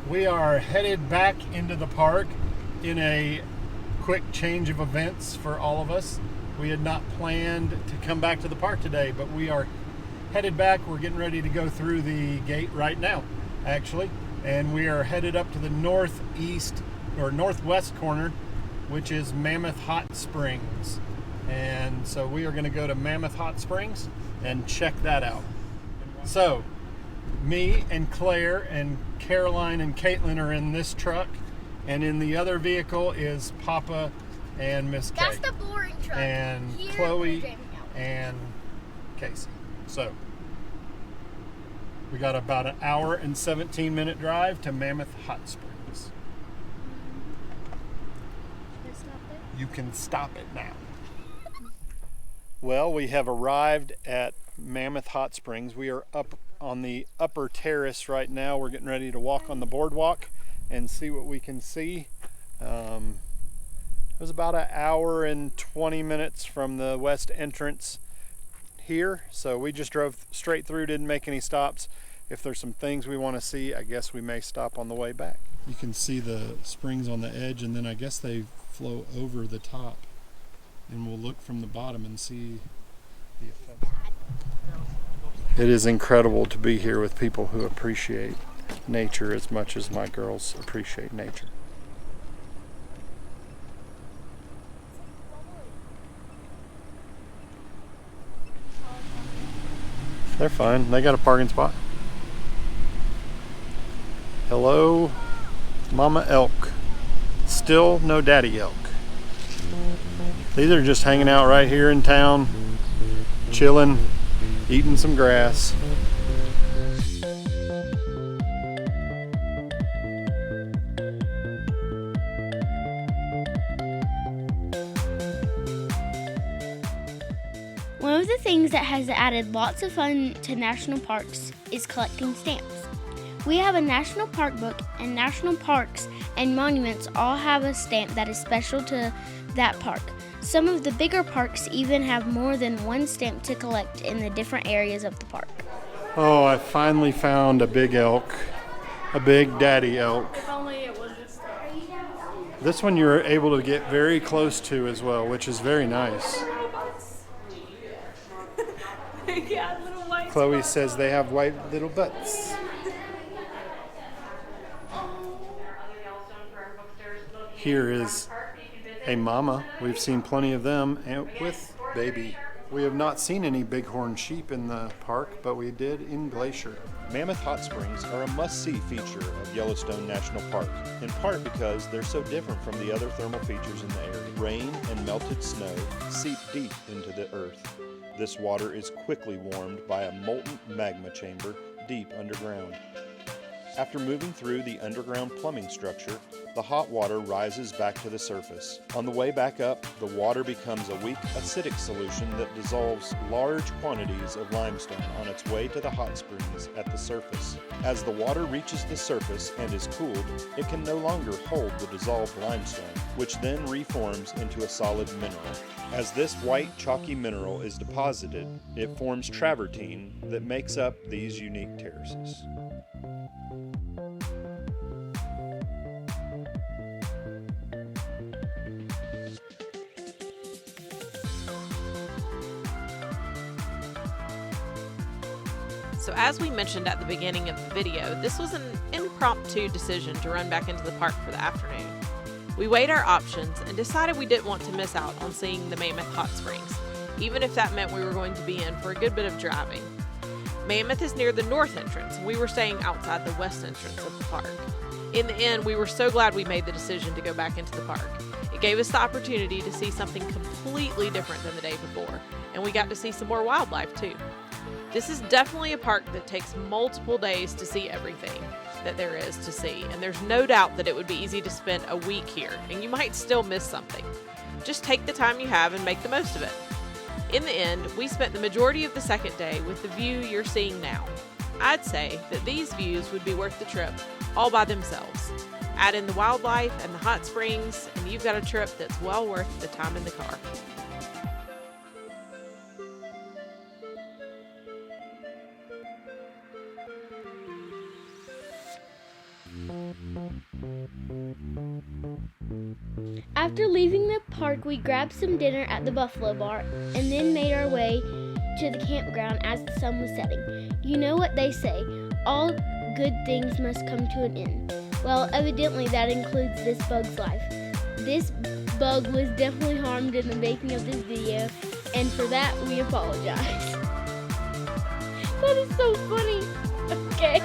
We are headed back into the park in a quick change of events for all of us. We had not planned to come back to the park today, but we are headed back. We're getting ready to go through the gate right now, actually. And we are headed up to the northeast or northwest corner, which is Mammoth Hot Springs. And so we are going to go to Mammoth Hot Springs and check that out. So, me and Claire and Caroline and Caitlin are in this truck, and in the other vehicle is Papa and Miss Kay. That's the boring truck. And Here Chloe and Casey. So, we got about an hour and 17-minute drive to Mammoth Hot Springs. You can stop it now. Well, we have arrived at Mammoth Hot Springs. We are up on the upper terrace right now. We're getting ready to walk on the boardwalk and see what we can see. It was about an hour and 20 minutes from the west entrance here, so we just drove straight through, didn't make any stops. If there's some things we want to see, I guess we may stop on the way back. You can see the springs on the edge, and then I guess they flow over the top, and we'll look from the bottom and see the effect. It is incredible to be here with people who appreciate nature as much as my girls appreciate nature. They're fine. They got a parking spot. Hello, Mama Elk. Still no Daddy Elk. These are just hanging out right here in town, chilling, eating some grass. One of the things that has added lots of fun to national parks is collecting stamps. We have a national park book, and national parks and monuments all have a stamp that is special to that park. Some of the bigger parks even have more than one stamp to collect in the different areas of the park. Oh, I finally found a big elk, a big daddy elk. If only it was just This one you're able to get very close to as well, which is very nice. yeah, little white Chloe spots. says they have white little butts. Here is a mama. We've seen plenty of them, and with baby. We have not seen any bighorn sheep in the park, but we did in Glacier. Mammoth Hot Springs are a must-see feature of Yellowstone National Park, in part because they're so different from the other thermal features in the area. Rain and melted snow seep deep into the earth. This water is quickly warmed by a molten magma chamber deep underground. After moving through the underground plumbing structure, the hot water rises back to the surface. On the way back up, the water becomes a weak acidic solution that dissolves large quantities of limestone on its way to the hot springs at the surface. As the water reaches the surface and is cooled, it can no longer hold the dissolved limestone, which then reforms into a solid mineral. As this white chalky mineral is deposited, it forms travertine that makes up these unique terraces. So as we mentioned at the beginning of the video, this was an impromptu decision to run back into the park for the afternoon. We weighed our options and decided we didn't want to miss out on seeing the Mammoth Hot Springs, even if that meant we were going to be in for a good bit of driving. Mammoth is near the north entrance, and we were staying outside the west entrance of the park. In the end, we were so glad we made the decision to go back into the park. It gave us the opportunity to see something completely different than the day before, and we got to see some more wildlife too. This is definitely a park that takes multiple days to see everything that there is to see, and there's no doubt that it would be easy to spend a week here, and you might still miss something. Just take the time you have and make the most of it. In the end, we spent the majority of the second day with the view you're seeing now. I'd say that these views would be worth the trip all by themselves. Add in the wildlife and the hot springs, and you've got a trip that's well worth the time in the car. After leaving the park, we grabbed some dinner at the Buffalo Bar and then made our way to the campground as the sun was setting. You know what they say, all good things must come to an end. Well, evidently that includes this bug's life. This bug was definitely harmed in the making of this video, and for that we apologize. That is so funny. Okay.